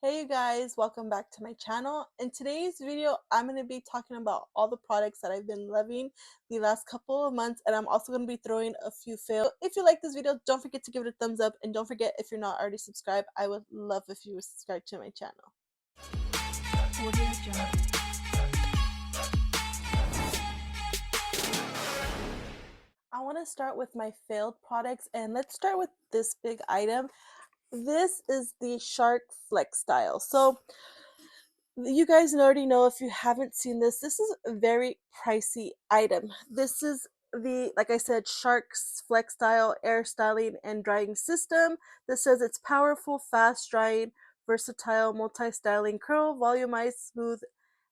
Hey you guys, welcome back to my channel. In today's video, I'm going to be talking about all the products that I've been loving the last couple of months, and I'm also going to be throwing a few fails. If you like this video, don't forget to give it a thumbs up, and don't forget, if you're not already subscribed, I would love if you would subscribe to my channel. I want to start with my failed products, and let's start with this big item. This is the Shark Flex Style. So you guys already know, if you haven't seen this, this is a very pricey item. This is like I said, Shark's Flex Style Air Styling and Drying System. This says it's powerful, fast drying, versatile, multi-styling, curl, volumized, smooth,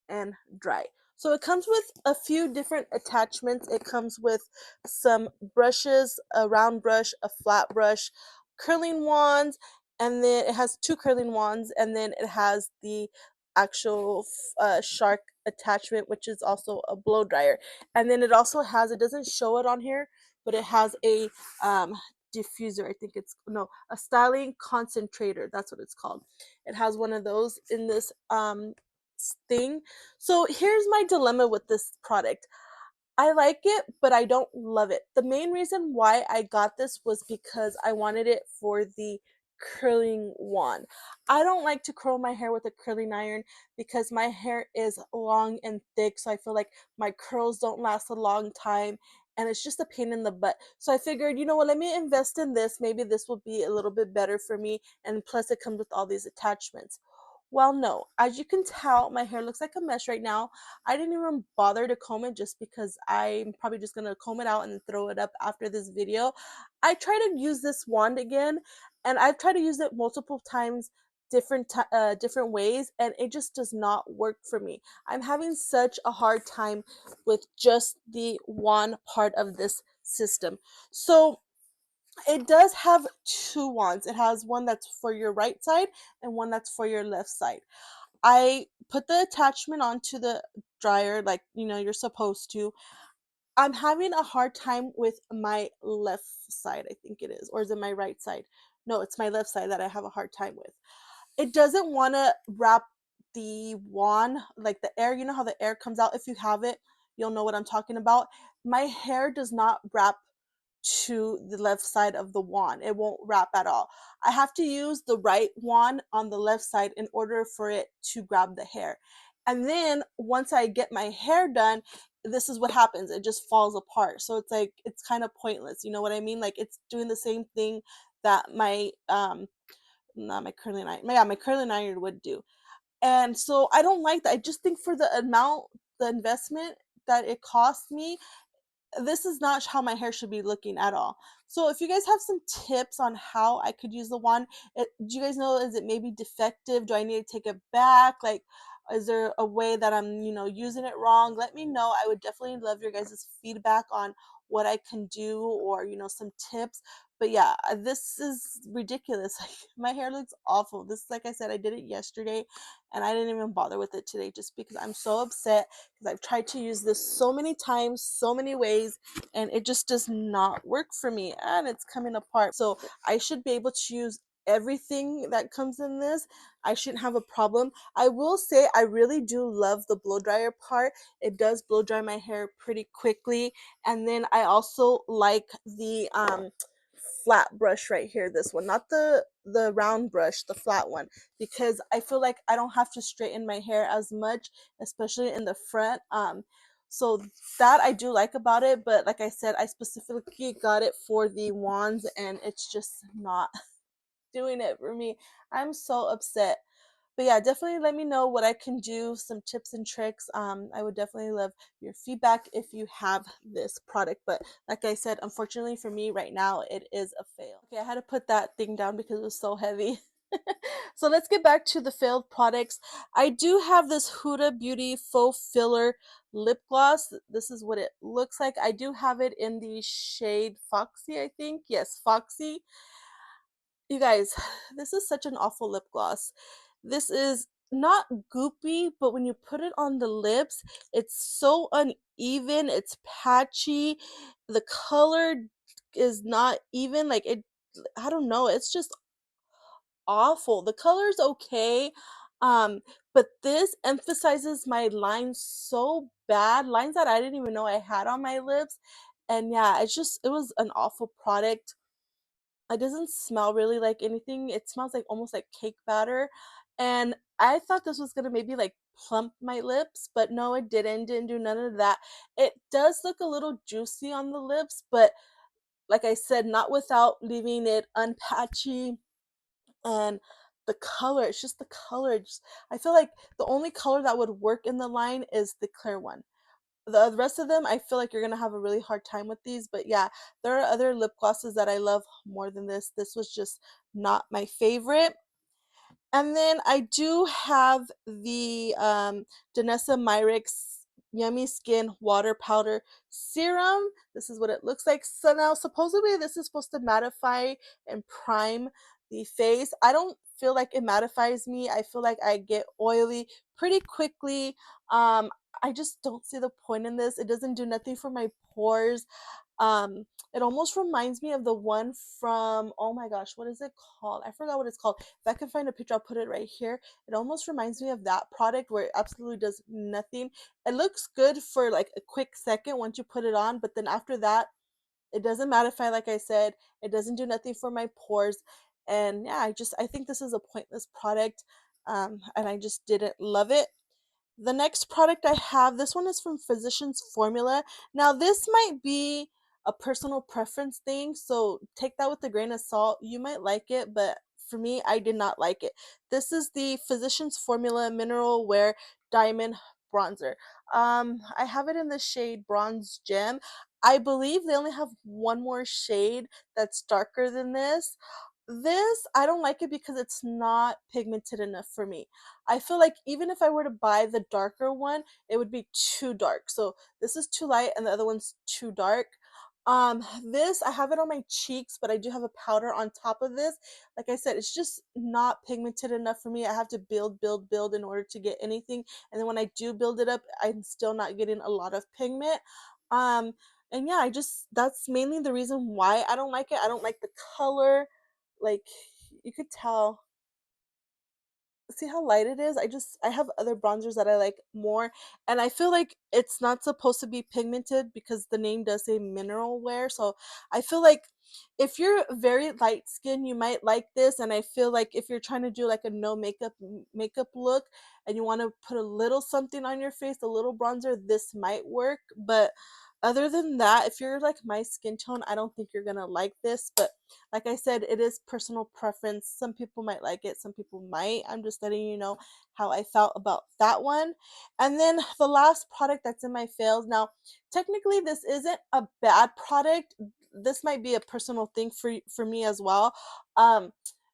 and dry. So it comes with a few different attachments. It comes with some brushes, a round brush, a flat brush, curling wands, and then it has two curling wands, and then it has the actual shark attachment, which is also a blow dryer. And then it also has, it doesn't show it on here, but it has a diffuser. I think it's, no, a styling concentrator. That's what it's called. It has one of those in this thing. So here's my dilemma with this product. I like it, but I don't love it. The main reason why I got this was because I wanted it for the curling wand. I don't like to curl my hair with a curling iron because my hair is long and thick, so I feel like my curls don't last a long time and it's just a pain in the butt. So I figured, you know what, let me invest in this. Maybe this will be a little bit better for me, and plus it comes with all these attachments. Well, no, as you can tell, my hair looks like a mess right now. I didn't even bother to comb it just because I'm probably just gonna comb it out and throw it up after this video. I try to use this wand again, and I've tried to use it multiple times, different ways, and it just does not work for me. I'm having such a hard time with just the wand part of this system. So it does have two wands. It has one that's for your right side and one that's for your left side. I put the attachment onto the dryer like, you're supposed to. I'm having a hard time with my left side, I think it is. Or is it my right side? No, it's my left side that I have a hard time with. It doesn't want to wrap the wand, like the air. You know how the air comes out? If you have it, you'll know what I'm talking about. My hair does not wrap to the left side of the wand. It won't wrap at all. I have to use the right wand on the left side in order for it to grab the hair. And then once I get my hair done, this is what happens. It just falls apart. So it's like, it's kind of pointless. You know what I mean? Like, it's doing the same thing that my not my curling iron. Yeah, my curling iron would do. And so I don't like that. I just think for the amount, the investment that it cost me, this is not how my hair should be looking at all. So if you guys have some tips on how I could use the wand, do you guys know, is it maybe defective? Do I need to take it back? Like, is there a way that I'm, using it wrong? Let me know. I would definitely love your guys' feedback on what I can do, or, some tips. But yeah, this is ridiculous. Like, my hair looks awful. This, like I said, I did it yesterday and I didn't even bother with it today just because I'm so upset, because I've tried to use this so many times, so many ways, and it just does not work for me, and it's coming apart. So I should be able to use everything that comes in this. I shouldn't have a problem. I will say I really do love the blow dryer part. It does blow dry my hair pretty quickly. And then I also like the flat brush right here, this one, not the round brush, the flat one, because I feel like I don't have to straighten my hair as much, especially in the front. So that I do like about it, but like I said, I specifically got it for the wands and it's just not doing it for me. I'm so upset. But yeah, definitely let me know what I can do, some tips and tricks. I would definitely love your feedback if you have this product. But like I said, unfortunately for me right now, it is a fail. Okay, I had to put that thing down because it was so heavy. So let's get back to the failed products. I do have this Huda Beauty Faux Filler Lip Gloss. This is what it looks like. I do have it in the shade Foxy, I think. Yes, Foxy. You guys, this is such an awful lip gloss. This is not goopy, but when you put it on the lips, it's so uneven, it's patchy. The color is not even, like, it, I don't know, it's just awful. The color's okay, um, but this emphasizes my lines so bad, lines that I didn't even know I had on my lips. And yeah, it was an awful product. It doesn't smell really like anything. It smells like almost like cake batter. And I thought this was gonna maybe like plump my lips, but no, it didn't. Didn't do none of that. It does look a little juicy on the lips, but like I said, not without leaving it unpatchy. And the color, it's just the color. I feel like the only color that would work in the line is the clear one. The rest of them, I feel like you're gonna have a really hard time with these. But yeah, there are other lip glosses that I love more than this. This was just not my favorite. And then I do have the Danessa Myricks Yummy Skin Water Powder Serum. This is what it looks like. So now, supposedly, this is supposed to mattify and prime the face. I don't feel like it mattifies me. I feel like I get oily pretty quickly. Um, I just don't see the point in this. It doesn't do nothing for my pores. Um, it almost reminds me of the one from, oh my gosh, what is it called? I forgot what it's called. If I can find a picture, I'll put it right here. It almost reminds me of that product where it absolutely does nothing. It looks good for like a quick second once you put it on, but then after that, it doesn't mattify, like I said. It doesn't do nothing for my pores. And yeah, I think this is a pointless product. And I just didn't love it. The next product I have, this one is from Physicians Formula. Now, this might be a personal preference thing, so take that with a grain of salt. You might like it, but for me, I did not like it. This is the Physicians Formula Mineral Wear Diamond Bronzer. I have it in the shade Bronze Gem. I believe they only have one more shade that's darker than this. This, I don't like it because it's not pigmented enough for me. I feel like even if I were to buy the darker one, it would be too dark. So this is too light and the other one's too dark. This, I have it on my cheeks, but I do have a powder on top of this. Like I said, it's just not pigmented enough for me. I have to build in order to get anything. And then when I do build it up, I'm still not getting a lot of pigment. Um, and yeah, that's mainly the reason why I don't like it. I don't like the color. Like, you could tell, see how light it is? I have other bronzers that I like more, and I feel like it's not supposed to be pigmented because the name does say mineral wear. So I feel like if you're very light skinned, you might like this. And I feel like if you're trying to do like a no makeup look and you want to put a little something on your face, a little bronzer, this might work. But other than that, if you're like my skin tone, I don't think you're gonna like this. But like I said, it is personal preference. Some people might like it, some people might. I'm just letting you know how I felt about that one. And then the last product that's in my fails. Now, technically, this isn't a bad product. This might be a personal thing for me as well. Um,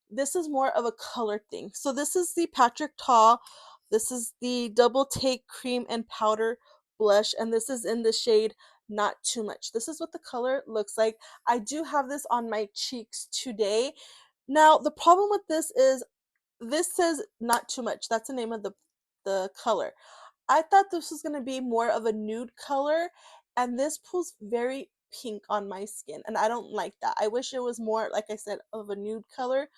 this is more of a color thing. So this is the Patrick Ta. This is the Double Take Cream and Powder Blush, and this is in the shade Not Too Much. This is what the color looks like. I do have this on my cheeks today. Now, the problem with this says Not Too Much. That's the name of the color. I thought this was going to be more of a nude color, and this pulls very pink on my skin, and I don't like that. I wish it was more, like I said, of a nude color.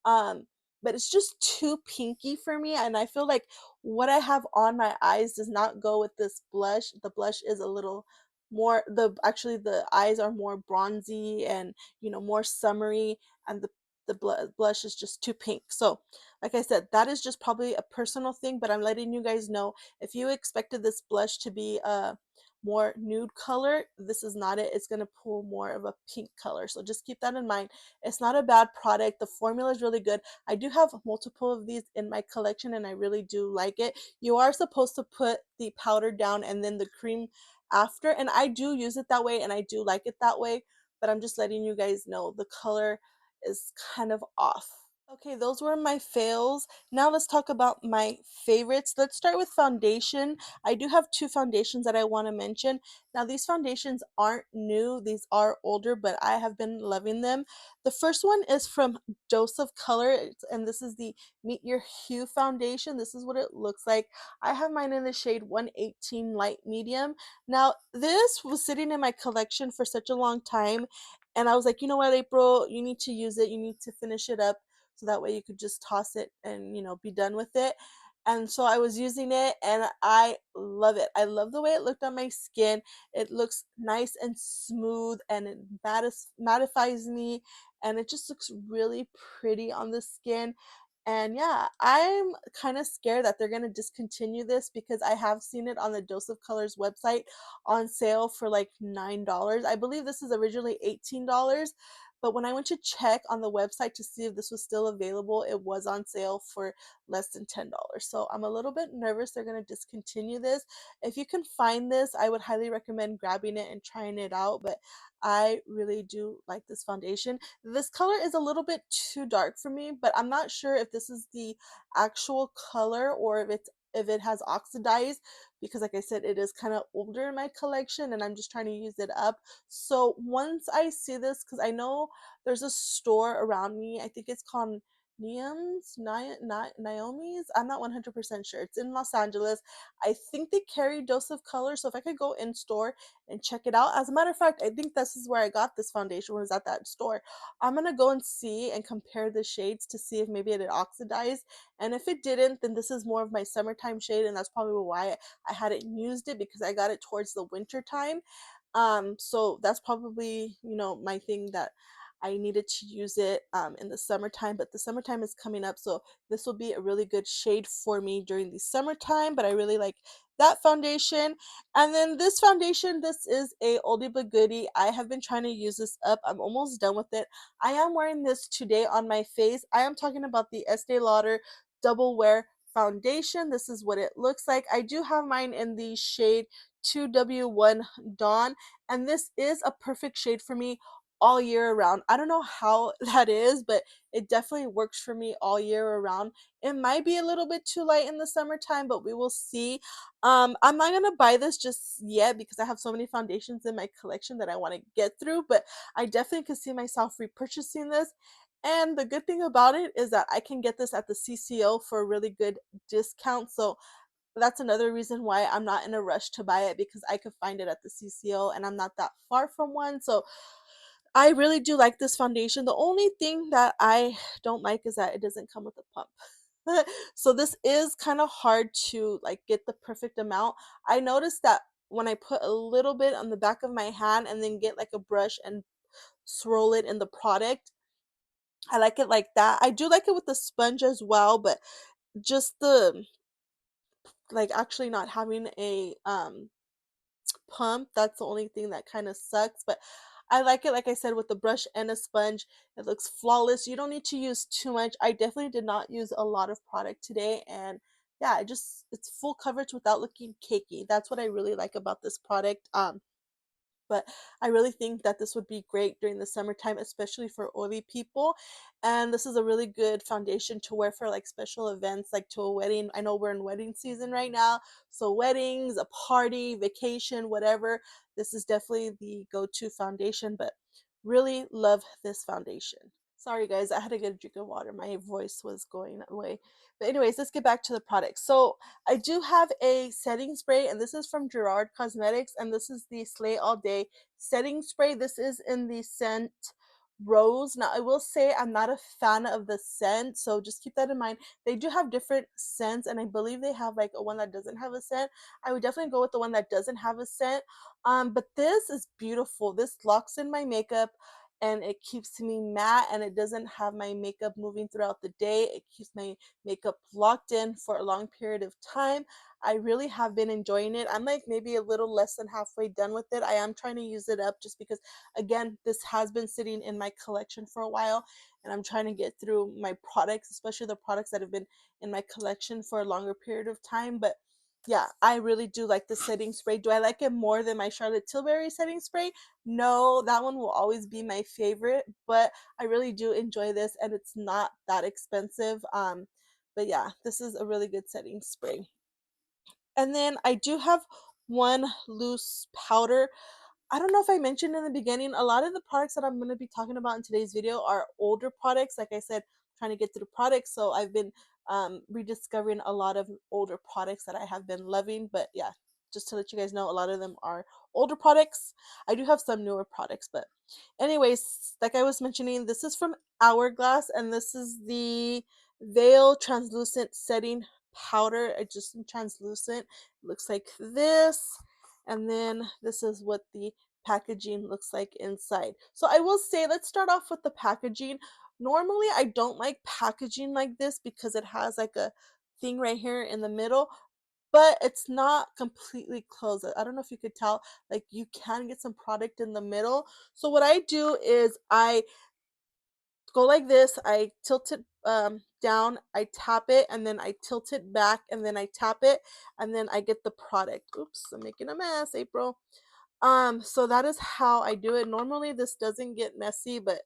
Um, but it's just too pinky for me, and I feel like what I have on my eyes does not go with this blush. The blush is a little more, the eyes are more bronzy and more summery, and the blush is just too pink. So like I said, that is just probably a personal thing, but I'm letting you guys know, if you expected this blush to be a more nude color, this is not it. It's going to pull more of a pink color. So just keep that in mind. It's not a bad product. The formula is really good. I do have multiple of these in my collection and I really do like it. You are supposed to put the powder down and then the cream after, and I do use it that way and I do like it that way, but I'm just letting you guys know the color is kind of off. Okay, those were my fails. Now let's talk about my favorites. Let's start with foundation. I do have two foundations that I want to mention. Now, these foundations aren't new, these are older, but I have been loving them. The first one is from Dose of Color, and this is the Meet Your Hue foundation. This is what it looks like. I have mine in the shade 118 Light Medium. Now, this was sitting in my collection for such a long time, and I was like, you know what, April, you need to use it, you need to finish it up. so that way you could just toss it and, you know, be done with it. And so I was using it and I love it. I love the way it looked on my skin. It looks nice and smooth and it mattifies me, and it just looks really pretty on the skin. And yeah, I'm kind of scared that they're going to discontinue this because I have seen it on the Dose of Colors website on sale for like $9. I believe this is originally $18, but when I went to check on the website to see if this was still available, it was on sale for less than $10. So I'm a little bit nervous they're going to discontinue this. If you can find this, I would highly recommend grabbing it and trying it out, but I really do like this foundation. This color is a little bit too dark for me, but I'm not sure if this is the actual color or if it has oxidized, because like I said, it is kind of older in my collection and I'm just trying to use it up. So once I see this, because I know there's a store around me, I think it's called Naomi's. I'm not 100% sure. It's in Los Angeles. I think they carry Dose of Color. So if I could go in store and check it out. As a matter of fact, I think this is where I got this foundation, was at that store. I'm gonna go and see and compare the shades to see if maybe it had oxidized. And if it didn't, then this is more of my summertime shade, and that's probably why I hadn't used it, because I got it towards the winter time. So that's probably, you know, my thing, that I needed to use it in the summertime, but the summertime is coming up, so this will be a really good shade for me during the summertime. But I really like that foundation. And then this foundation, this is a oldie but goodie. I have been trying to use this up. I'm almost done with it. I am wearing this today on my face. I am talking about the Estee Lauder Double Wear foundation. This is what it looks like. I do have mine in the shade 2W1 Dawn, and this is a perfect shade for me all year around. I don't know how that is, but it definitely works for me all year around. It might be a little bit too light in the summertime, but we will see. I'm not gonna buy this just yet because I have so many foundations in my collection that I want to get through, but I definitely could see myself repurchasing this. And the good thing about it is that I can get this at the CCO for a really good discount. So that's another reason why I'm not in a rush to buy it, because I could find it at the CCO and I'm not that far from one. So I really do like this foundation. The only thing that I don't like is that it doesn't come with a pump. So this is kind of hard to like get the perfect amount. I noticed that when I put a little bit on the back of my hand and then get like a brush and swirl it in the product, I like it like that. I do like it with the sponge as well, but just the like actually not having a pump, that's the only thing that kind of sucks. But I like it, like I said, with the brush and a sponge. It looks flawless. You don't need to use too much. I definitely did not use a lot of product today, and yeah, it's full coverage without looking cakey. That's what I really like about this product. But I really think that this would be great during the summertime, especially for oily people. And this is a really good foundation to wear for like special events, like to a wedding. I know we're in wedding season right now. So, weddings, a party, vacation, whatever, this is definitely the go to foundation. But really love this foundation. Sorry, guys, I had to get a drink of water. My voice was going away. But, anyways, let's get back to the product. So, I do have a setting spray, and this is from Gerard Cosmetics, and this is the Slay All Day setting spray. This is in the scent Rose. Now, I will say I'm not a fan of the scent, so just keep that in mind. They do have different scents, and I believe they have like a one that doesn't have a scent. I would definitely go with the one that doesn't have a scent. But this is beautiful. This locks in my makeup and it keeps me matte, and it doesn't have my makeup moving throughout the day. It keeps my makeup locked in for a long period of time. I really have been enjoying it. I'm like maybe a little less than halfway done with it. I am trying to use it up just because, again, this has been sitting in my collection for a while, and I'm trying to get through my products, especially the products that have been in my collection for a longer period of time. But yeah, I really do like the setting spray. Do I like it more than my Charlotte Tilbury setting spray? No, that one will always be my favorite, but I really do enjoy this, and it's not that expensive. But yeah, this is a really good setting spray. And then I do have one loose powder. I don't know if I mentioned in the beginning, a lot of the products that I'm going to be talking about in today's video are older products. Like I said, trying to get through products, so I've been rediscovering a lot of older products that I have been loving. But yeah, just to let you guys know, a lot of them are older products. I do have some newer products, but anyways, like I was mentioning, this is from Hourglass, and this is the Veil Translucent Setting Powder. It's just translucent. It looks like this, and then this is what the packaging looks like inside. So I will say, let's start off with the packaging. Normally, I don't like packaging like this because it has like a thing right here in the middle, but it's not completely closed. I don't know if you could tell, like you can get some product in the middle. So what I do is I go like this, I tilt it down, I tap it, and then I tilt it back, and then I tap it, and then I get the product. Oops, I'm making a mess, April. So that is how I do it. Normally this doesn't get messy, but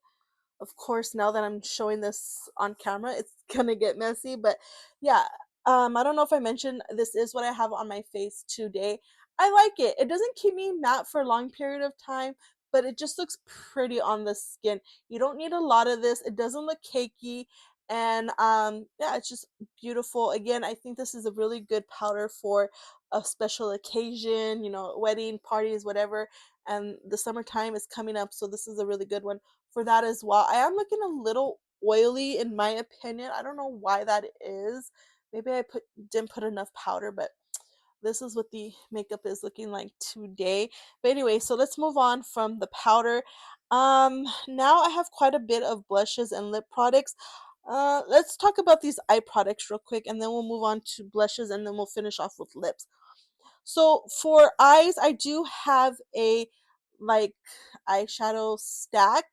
of course, now that I'm showing this on camera, it's gonna get messy. But yeah, I don't know if I mentioned, this is what I have on my face today. I like it. It doesn't keep me matte for a long period of time, but it just looks pretty on the skin. You don't need a lot of this. It doesn't look cakey, and yeah, it's just beautiful. Again, I think this is a really good powder for a special occasion, you know, wedding parties, whatever. And the summertime is coming up, so this is a really good one for that as well. I am looking a little oily in my opinion. I don't know why that is. Maybe I didn't put enough powder, but this is what the makeup is looking like today. But anyway, so let's move on from the powder. Now I have quite a bit of blushes and lip products. Let's talk about these eye products real quick, and then we'll move on to blushes, and then we'll finish off with lips. So for eyes, I do have a like eyeshadow stack.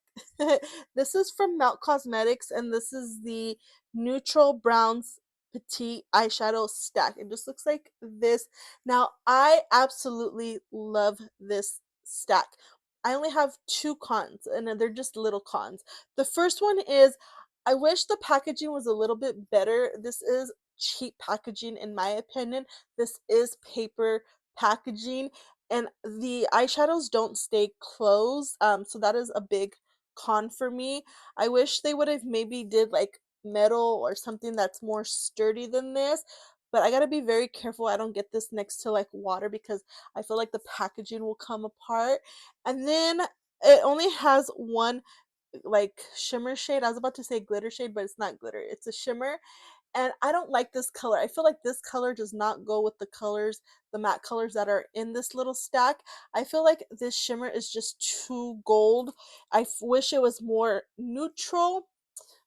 This is from Melt Cosmetics, and this is the Neutral Browns Petite Eyeshadow Stack. It just looks like this. Now, I absolutely love this stack. I only have two cons, and they're just little cons. The first one is I wish the packaging was a little bit better. This is cheap packaging, in my opinion. This is paper packaging, and the eyeshadows don't stay closed, so that is a big con for me. I wish they would have maybe did like metal or something that's more sturdy than this, but I gotta be very careful I don't get this next to like water, because I feel like the packaging will come apart. And then it only has one like shimmer shade. I was about to say glitter shade, but it's not glitter, it's a shimmer, and I don't like this color. I feel like this color does not go with the colors, the matte colors that are in this little stack. I feel like this shimmer is just too gold. I wish it was more neutral.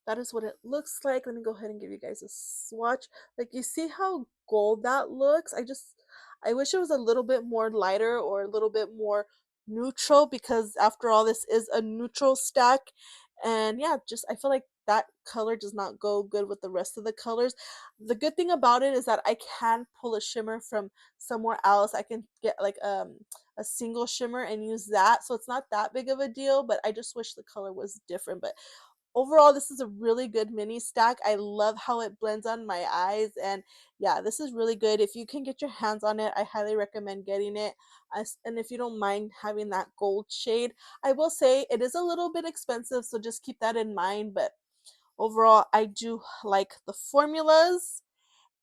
That is what it looks like. Let me go ahead and give you guys a swatch. Like, you see how gold that looks? I wish it was a little bit more lighter or a little bit more neutral, because after all, this is a neutral stack. And yeah, just I feel like that color does not go good with the rest of the colors. The good thing about it is that I can pull a shimmer from somewhere else. I can get like a single shimmer and use that. So it's not that big of a deal, but I just wish the color was different. But overall, this is a really good mini stack. I love how it blends on my eyes, and yeah, this is really good. If you can get your hands on it, I highly recommend getting it. And if you don't mind having that gold shade, I will say it is a little bit expensive, so just keep that in mind. But overall, I do like the formulas.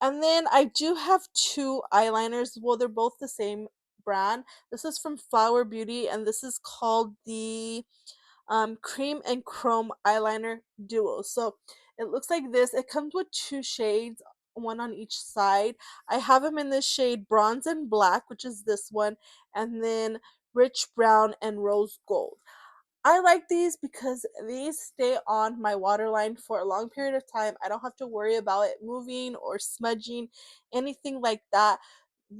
And then I do have two eyeliners. Well, they're both the same brand. This is from Flower Beauty, and this is called the cream and chrome eyeliner duo. So it looks like this. It comes with two shades, one on each side. I have them in this shade bronze and black, which is this one, and then rich brown and rose gold. I like these because these stay on my waterline for a long period of time. I don't have to worry about it moving or smudging, anything like that.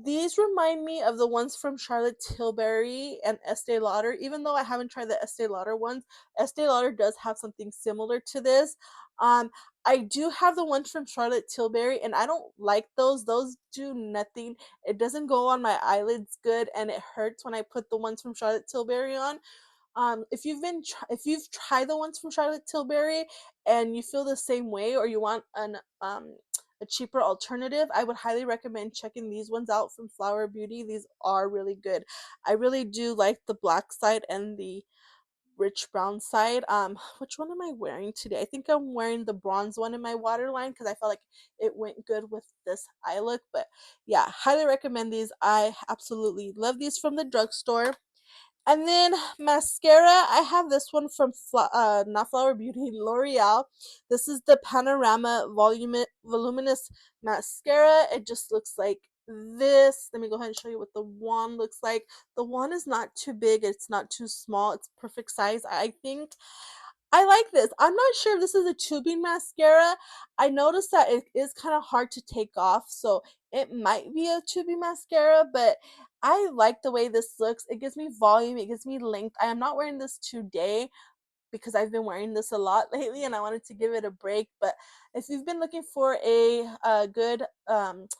These remind me of the ones from Charlotte Tilbury and Estee Lauder. Even though I haven't tried the Estee Lauder ones, Estee Lauder does have something similar to this. Um, I do have the ones from Charlotte Tilbury, and I don't like those. Those do nothing. It doesn't go on my eyelids good, and it hurts when I put the ones from Charlotte Tilbury on. If you've tried the ones from Charlotte Tilbury and you feel the same way, or you want a cheaper alternative, I would highly recommend checking these ones out from Flower Beauty. These are really good. I really do like the black side and the rich brown side. Which one am I wearing today? I think I'm wearing the bronze one in my waterline because I felt like it went good with this eye look. But yeah, highly recommend these. I absolutely love these from the drugstore. And then mascara, I have this one from not Flower Beauty, L'Oreal. This is the Panorama Voluminous Mascara. It just looks like this. Let me go ahead and show you what the wand looks like. The wand is not too big, it's not too small, it's perfect size, I think. I like this. I'm not sure if this is a tubing mascara. I noticed that it is kind of hard to take off, so it might be a tubing mascara, but I like the way this looks. It gives me volume, it gives me length. I am not wearing this today because I've been wearing this a lot lately and I wanted to give it a break. But if you've been looking for a good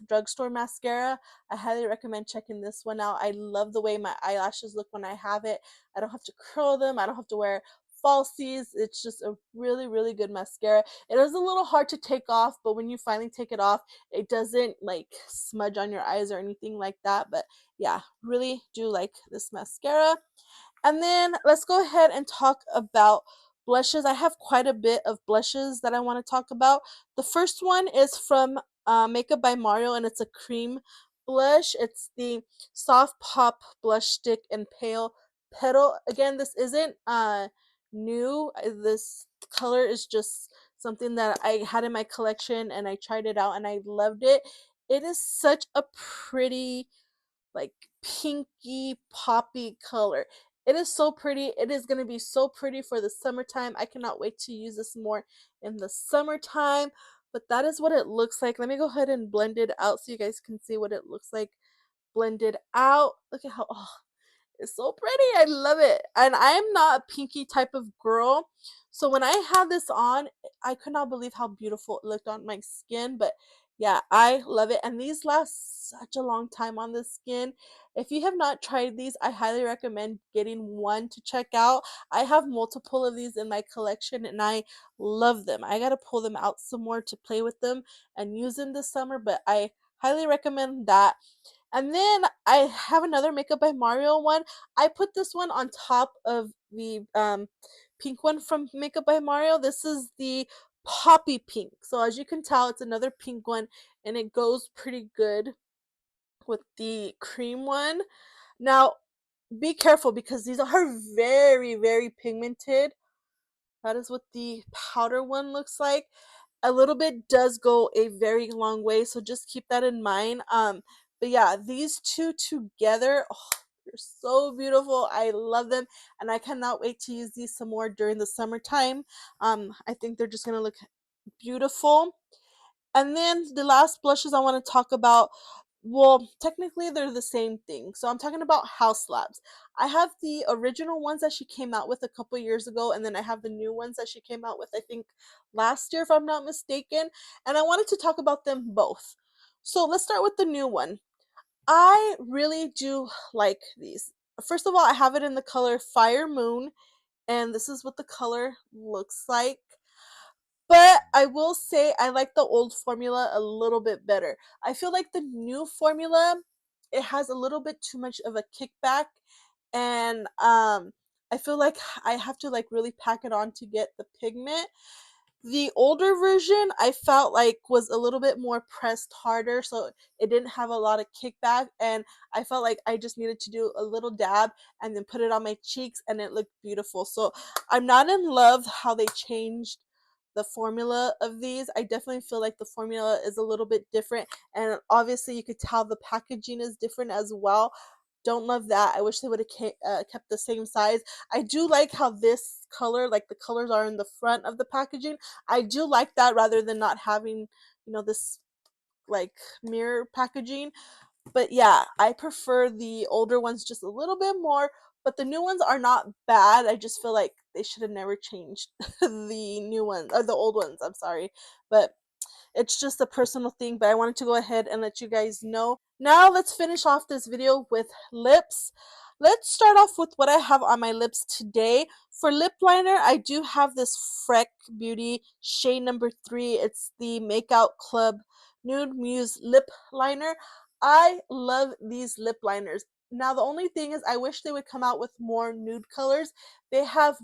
drugstore mascara, I highly recommend checking this one out. I love the way my eyelashes look when I have it. I don't have to curl them, I don't have to wear falsies. It's just a really, really good mascara. It is a little hard to take off, but when you finally take it off, it doesn't like smudge on your eyes or anything like that. But yeah, really do like this mascara. And then let's go ahead and talk about blushes. I have quite a bit of blushes that I want to talk about. The first one is from Makeup by Mario, and it's a cream blush. It's the Soft Pop Blush Stick and Pale Petal. Again, this isn't new. This color is just something that I had in my collection, and I tried it out, and I loved it. It is such a pretty like pinky poppy color. It is so pretty. It is going to be so pretty for the summertime. I cannot wait to use this more in the summertime. But that is what it looks like. Let me go ahead and blend it out so you guys can see what it looks like blended out. Look at how, oh, it's so pretty. I love it. And I am not a pinky type of girl. So when I had this on, I could not believe how beautiful it looked on my skin. But yeah, I love it. And these last such a long time on the skin. If you have not tried these, I highly recommend getting one to check out. I have multiple of these in my collection and I love them. I got to pull them out some more to play with them and use them this summer. But I highly recommend that. And then I have another Makeup by Mario one. I put this one on top of the pink one from Makeup by Mario. This is the Poppy Pink. So as you can tell, it's another pink one and it goes pretty good with the cream one. Now, be careful because these are very, very pigmented. That is what the powder one looks like. A little bit does go a very long way, so just keep that in mind. But yeah, these two together, oh, they're so beautiful. I love them, and I cannot wait to use these some more during the summertime. I think they're just gonna look beautiful. And then the last blushes I want to talk about, well, technically they're the same thing. So I'm talking about House Labs. I have the original ones that she came out with a couple years ago, and then I have the new ones that she came out with, I think, last year, if I'm not mistaken. And I wanted to talk about them both. So let's start with the new one. I really do like these. First of all, I have it in the color Fire Moon, and this is what the color looks like. But I will say I like the old formula a little bit better. I feel like the new formula, it has a little bit too much of a kickback, and I feel like I have to like really pack it on to get the pigment. The older version I felt like was a little bit more pressed harder, so it didn't have a lot of kickback, and I felt like I just needed to do a little dab and then put it on my cheeks and it looked beautiful. So I'm not in love how they changed the formula of these. I definitely feel like the formula is a little bit different, and obviously you could tell the packaging is different as well. Don't love that. I wish they would have kept the same size. I do like how this color, like the colors are in the front of the packaging. I do like that rather than not having, this like mirror packaging. But yeah, I prefer the older ones just a little bit more, but the new ones are not bad. I just feel like they should have never changed the new ones or the old ones. I'm sorry. But it's just a personal thing, but I wanted to go ahead and let you guys know. Now let's finish off this video with lips. Let's start off with what I have on my lips today. For lip liner, I do have this Freck Beauty shade number 3. It's the Makeout Club Nude Muse lip liner. I love these lip liners. Now the only thing is I wish they would come out with more nude colors. They have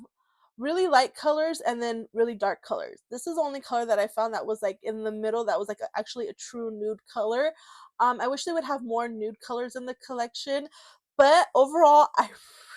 really light colors and then really dark colors. This is the only color that I found that was like in the middle, that was like actually a true nude color. I wish they would have more nude colors in the collection, but overall I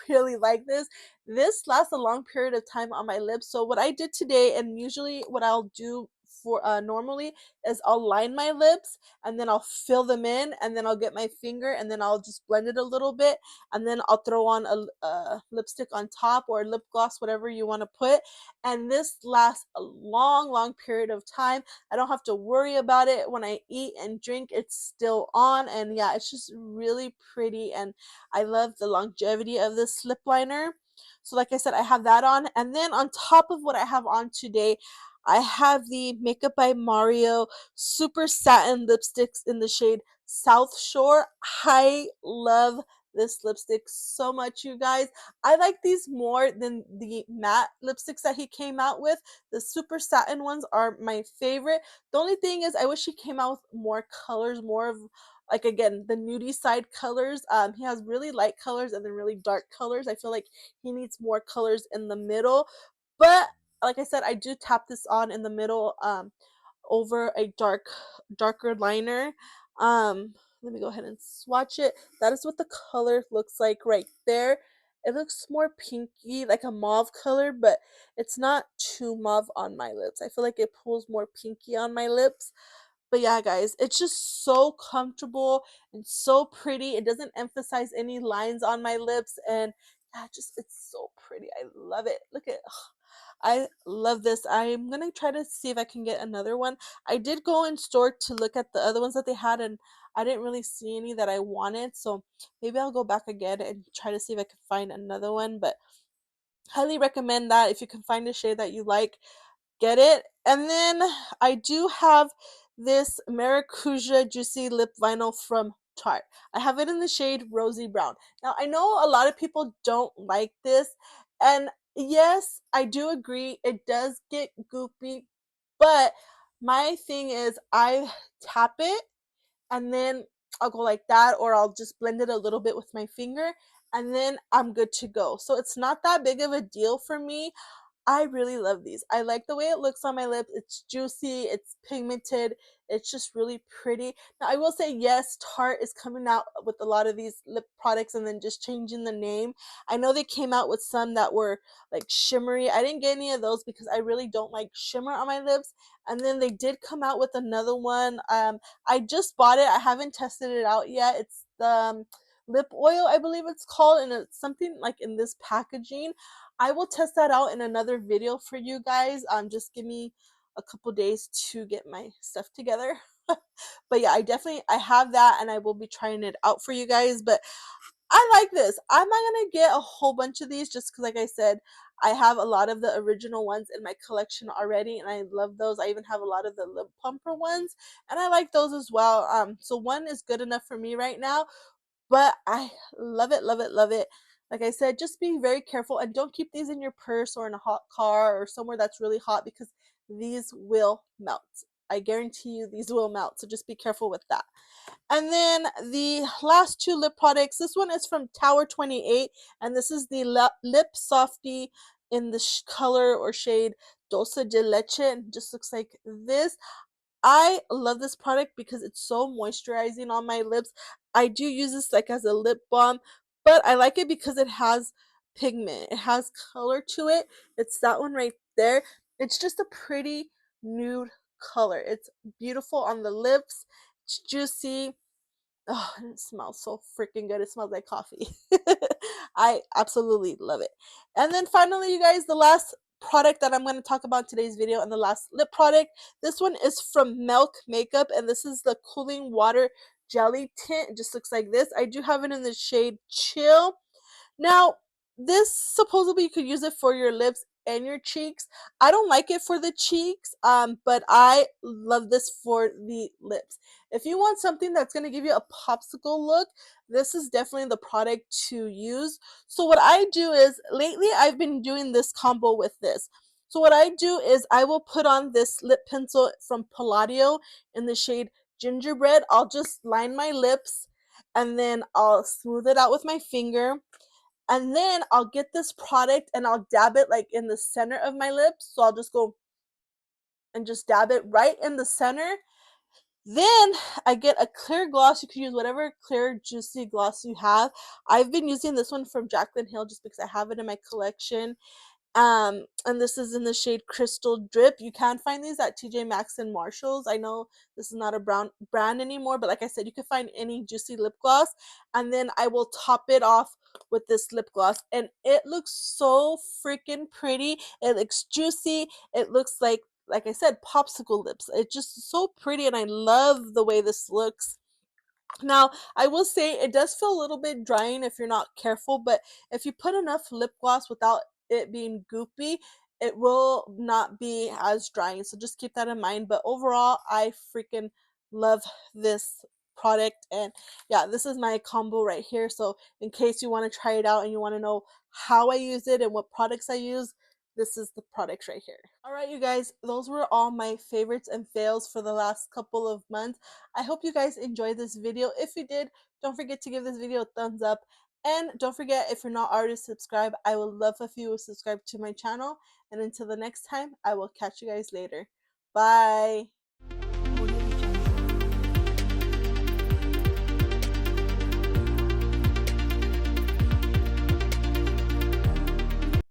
really like this. This lasts a long period of time on my lips. So what I did today, and usually what I'll do for normally, is I'll line my lips and then I'll fill them in, and then I'll get my finger and then I'll just blend it a little bit, and then I'll throw on a lipstick on top, or lip gloss, whatever you want to put. And this lasts a long, long period of time. I don't have to worry about it. When I eat and drink, it's still on. And yeah, it's just really pretty. And I love the longevity of this lip liner. So like I said, I have that on. And then on top of what I have on today, I have the Makeup by Mario Super Satin Lipsticks in the shade South Shore. I love this lipstick so much, you guys. I like these more than the matte lipsticks that he came out with. The super satin ones are my favorite. The only thing is I wish he came out with more colors, more of like, again, the nudie side colors. He has really light colors and then really dark colors. I feel like he needs more colors in the middle. But like I said, I do tap this on in the middle over a darker liner. Let me go ahead and swatch it. That is what the color looks like right there. It looks more pinky, like a mauve color, but it's not too mauve on my lips. I feel like it pulls more pinky on my lips. But yeah, guys, it's just so comfortable and so pretty. It doesn't emphasize any lines on my lips, and yeah, just it's so pretty. I love it. Look at I love this. I'm gonna try to see if I can get another one. I did go in store to look at the other ones that they had, and I didn't really see any that I wanted. So maybe I'll go back again and try to see if I can find another one. But highly recommend that if you can find a shade that you like, get it. And then I do have this Maracuja Juicy Lip Vinyl from Tarte. I have it in the shade Rosy Brown. Now, I know a lot of people don't like this, and yes, I do agree, it does get goopy, but my thing is I tap it and then I'll go like that, or I'll just blend it a little bit with my finger, and then I'm good to go. So it's not that big of a deal for me. I really love these. I like the way it looks on my lips. It's juicy, it's pigmented, it's just really pretty. Now, I will say, yes, Tarte is coming out with a lot of these lip products and then just changing the name. I know they came out with some that were like shimmery. I didn't get any of those because I really don't like shimmer on my lips. And then they did come out with another one. I just bought it. I haven't tested it out yet. It's the lip oil, I believe it's called, and it's something like in this packaging. I will test that out in another video for you guys. Just give me a couple days to get my stuff together. But yeah, I have that, and I will be trying it out for you guys. But I like this. I'm not gonna get a whole bunch of these just because, like I said, I have a lot of the original ones in my collection already, and I love those. I even have a lot of the lip pumper ones, and I like those as well. So one is good enough for me right now, but I love it, love it, love it. Like I said, just be very careful and don't keep these in your purse or in a hot car or somewhere that's really hot, because these will melt. I guarantee you these will melt. So just be careful with that. And then the last two lip products. This one is from Tower 28, and this is the Lip Softy in the color or shade Dulce de Leche. And it just looks like this. I love this product because it's so moisturizing on my lips. I do use this like as a lip balm, but I like it because it has pigment. It has color to it. It's that one right there. It's just a pretty nude color. It's beautiful on the lips. It's juicy. Oh, and it smells so freaking good. It smells like coffee. I absolutely love it. And then finally, you guys, the last product that I'm going to talk about in today's video, and the last lip product. This one is from Milk Makeup, and this is the Cooling Water Jelly Tint. It just looks like this. I do have it in the shade Chill. Now, this supposedly you could use it for your lips and your cheeks. I don't like it for the cheeks, but I love this for the lips. If you want something that's going to give you a popsicle look, this is definitely the product to use. So what I do is, lately I've been doing this combo with this. So what I do is I will put on this lip pencil from Palladio in the shade Gingerbread. I'll just line my lips, and then I'll smooth it out with my finger, and then I'll get this product and I'll dab it like in the center of my lips. So I'll just go and just dab it right in the center. Then I get a clear gloss. You can use whatever clear, juicy gloss you have. I've been using this one from Jaclyn Hill just because I have it in my collection. And this is in the shade Crystal Drip. You can find these at TJ Maxx and Marshalls. I know this is not a brand anymore, but like I said, you can find any juicy lip gloss. And then I will top it off with this lip gloss, and it looks so freaking pretty. It looks juicy. It looks like I said, popsicle lips. It's just so pretty, and I love the way this looks. Now, I will say it does feel a little bit drying if you're not careful, but if you put enough lip gloss without it being goopy, it will not be as drying. So just keep that in mind. But overall, I freaking love this product. And yeah, this is my combo right here. So in case you want to try it out and you want to know how I use it and what products I use, this is the product right here. All right, you guys, those were all my favorites and fails for the last couple of months. I hope you guys enjoyed this video. If you did, don't forget to give this video a thumbs up. And don't forget, if you're not already subscribed, I would love if you would subscribe to my channel. And until the next time, I will catch you guys later. Bye.